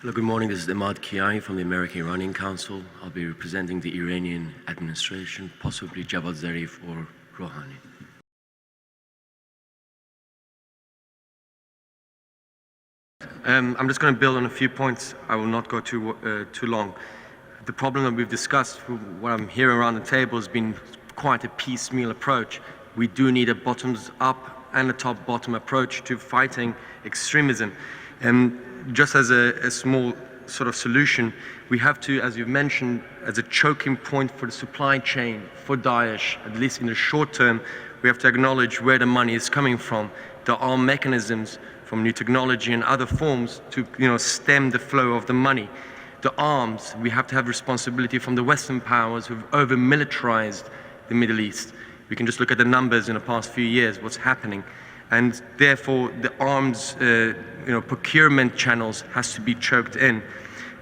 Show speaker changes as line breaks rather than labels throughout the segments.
Hello, good morning. This is Emad Kiyaei from the American-Iranian Council. I'll be representing the Iranian administration, possibly Javad Zarif or Rouhani. I'm just going to build on a few points. I will not go too long. The problem that we've discussed, what I'm hearing around the table, has been quite a piecemeal approach. We do need a bottoms-up and a top-bottom approach to fighting extremism. Just as a small sort of solution, we have to, as you've mentioned, as a choking point for the supply chain for Daesh, at least in the short term, we have to acknowledge where the money is coming from. There are mechanisms from new technology and other forms to stem the flow of the money. The arms, we have to have responsibility from the Western powers who've over-militarized the Middle East. We can just look at the numbers in the past few years, what's happening. And therefore, the arms procurement channels has to be choked in.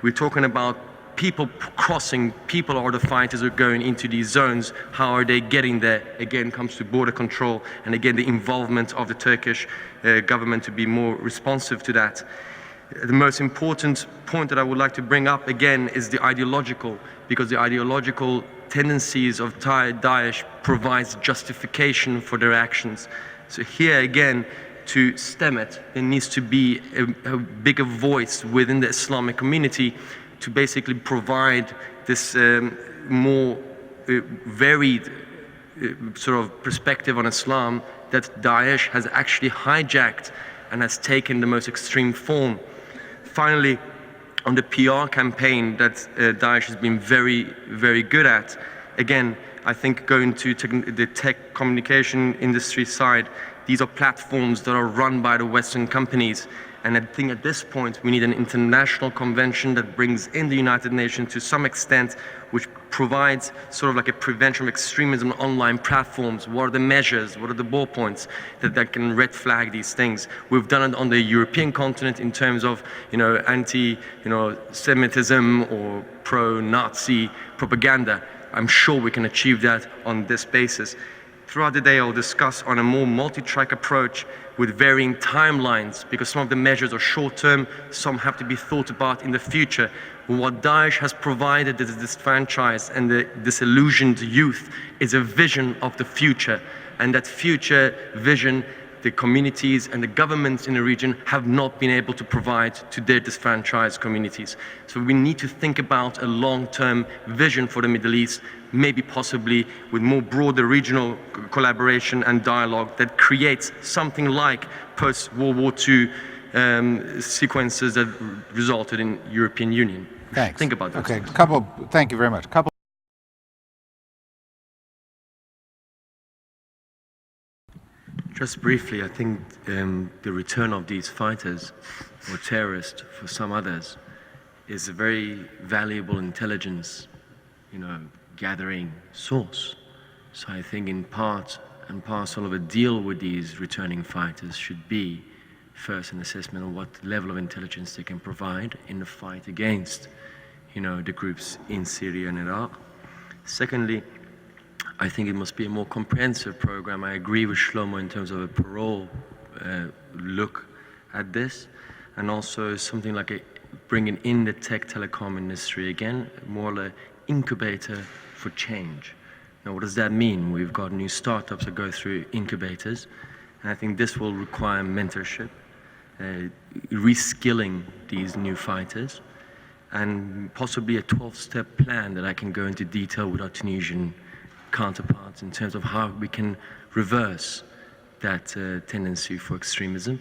We're talking about people crossing, people are the fighters who are going into these zones. How are they getting there? Again, comes to border control, and again, the involvement of the Turkish government to be more responsive to that. The most important point that I would like to bring up again is the ideological, because the ideological tendencies of Daesh provides justification for their actions. So here again, to stem it, there needs to be a bigger voice within the Islamic community to basically provide this more varied sort of perspective on Islam that Daesh has actually hijacked and has taken the most extreme form. Finally, on the PR campaign that Daesh has been very, very good at, again, I think going to the tech communication industry side, these are platforms that are run by the Western companies. And I think at this point, we need an international convention that brings in the United Nations to some extent, which provides sort of like a prevention of extremism on online platforms. What are the measures? What are the ballpoints that can red flag these things? We've done it on the European continent in terms of, anti-Semitism or pro-Nazi propaganda. I'm sure we can achieve that on this basis. Throughout the day, I'll discuss on a more multi-track approach with varying timelines, because some of the measures are short-term, some have to be thought about in the future. What Daesh has provided the disenfranchised and the disillusioned youth is a vision of the future, and that future vision the communities and the governments in the region have not been able to provide to their disfranchised communities. So we need to think about a long-term vision for the Middle East, maybe possibly with more broader regional collaboration and dialogue that creates something like post-World War II sequences that resulted in European Union.
Thanks.
Think about that.
Okay, thank you very much.
Just briefly, I think the return of these fighters or terrorists for some others is a very valuable intelligence, gathering source. So I think in part and parcel of a deal with these returning fighters should be first an assessment of what level of intelligence they can provide in the fight against, the groups in Syria and Iraq. Secondly, I think it must be a more comprehensive program. I agree with Shlomo in terms of a parole look at this, and also something like bringing in the tech telecom industry again, more like an incubator for change. Now, what does that mean? We've got new startups that go through incubators, and I think this will require mentorship, reskilling these new fighters, and possibly a 12-step plan that I can go into detail with our Tunisian counterparts in terms of how we can reverse that tendency for extremism.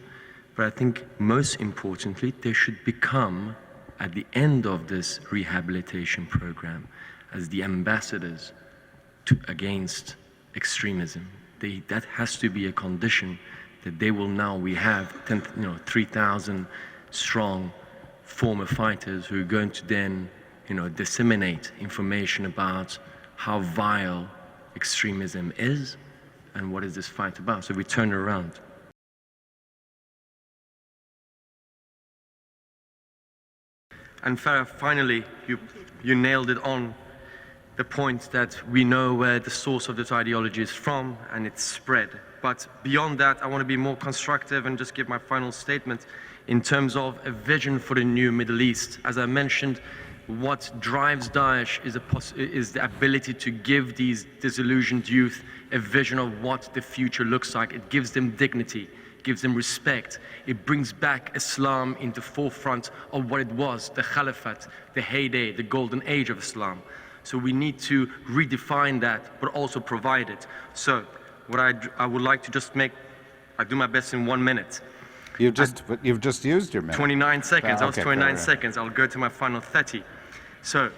But I think most importantly, they should become, at the end of this rehabilitation program, as the ambassadors against extremism. That has to be a condition that they will now, we have 3,000 strong former fighters who are going to then disseminate information about how vile extremism is and what is this fight about. So we turn it around. And Farah, finally, you nailed it on the point that we know where the source of this ideology is from and it's spread. But beyond that, I want to be more constructive and just give my final statement. in terms of a vision for the new Middle East. As I mentioned, what drives Daesh is the ability to give these disillusioned youth a vision of what the future looks like. It gives them dignity, gives them respect. It brings back Islam into the forefront of what it was, the Caliphate, the heyday, the golden age of Islam. So we need to redefine that, but also provide it. So what I would like to just make, I do my best in 1 minute.
You've just used your minute.
29 seconds. That was
Okay,
29
right.
seconds. I'll go to my final 30. So,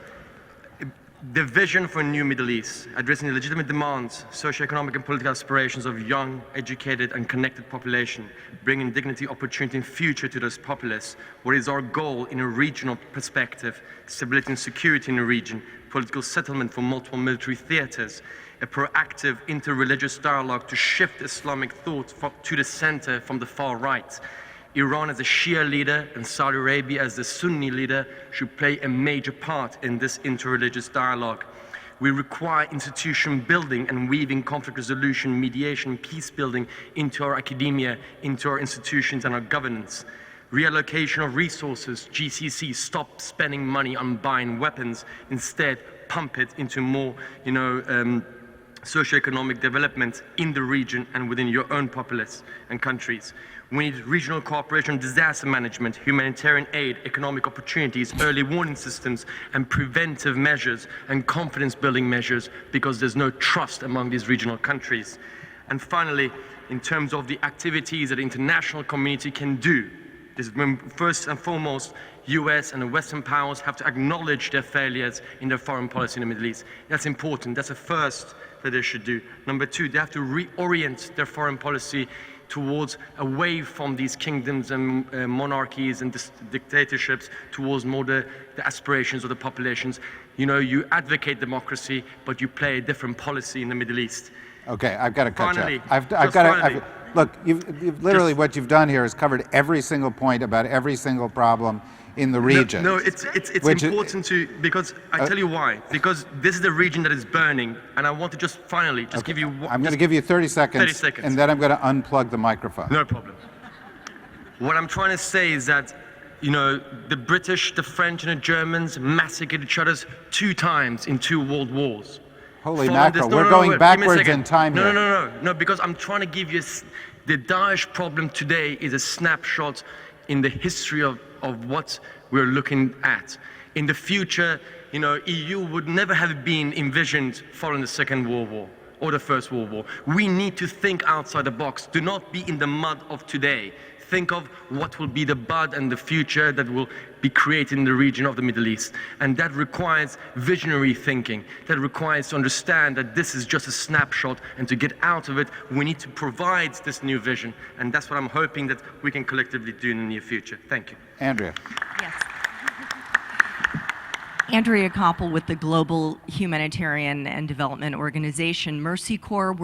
the vision for a new Middle East, addressing the legitimate demands, socio-economic and political aspirations of young, educated, and connected population, bringing dignity, opportunity, and future to those populace. What is our goal in a regional perspective? Stability and security in the region, political settlement for multiple military theaters, a proactive inter-religious dialogue to shift Islamic thought to the center from the far right. Iran as a Shia leader and Saudi Arabia as the Sunni leader should play a major part in this inter-religious dialogue. We require institution building and weaving conflict resolution, mediation, peace building into our academia, into our institutions and our governance. Reallocation of resources, GCC, stop spending money on buying weapons, instead pump it into more, socioeconomic development in the region and within your own populace and countries. We need regional cooperation, disaster management, humanitarian aid, economic opportunities, early warning systems, and preventive measures and confidence building measures, because there's no trust among these regional countries. And finally, in terms of the activities that the international community can do, this is when first and foremost, US and the Western powers have to acknowledge their failures in their foreign policy in the Middle East. That's important. That's the first that they should do. Number two, they have to reorient their foreign policy towards away from these kingdoms and monarchies and dictatorships towards more the aspirations of the populations. You advocate democracy, but you play a different policy in the Middle East.
Okay, I've got to cut
Finally,
you off. Look, you've literally what you've done here is covered every single point about every single problem in the region.
No, it's important because I tell you why. Because this is the region that is burning, and I want to just finally give you.
I'm going to give you 30 seconds.
30 seconds.
And then I'm going to unplug the microphone.
No problem. What I'm trying to say is that, the British, the French, and the Germans massacred each other 2 times in 2 world wars.
Holy mackerel, we're going backwards in time here.
No, because I'm trying to give you, the Daesh problem today is a snapshot in the history of what we're looking at. In the future, EU would never have been envisioned following the Second World War or the First World War. We need to think outside the box. Do not be in the mud of today. Think of what will be the bud and the future that will be created in the region of the Middle East. And that requires visionary thinking. That requires to understand that this is just a snapshot, and to get out of it, we need to provide this new vision. And that's what I'm hoping that we can collectively do in the near future. Thank you.
Andrea.
Yes. Andrea Koppel with the Global Humanitarian and Development Organization. Mercy Corps, we're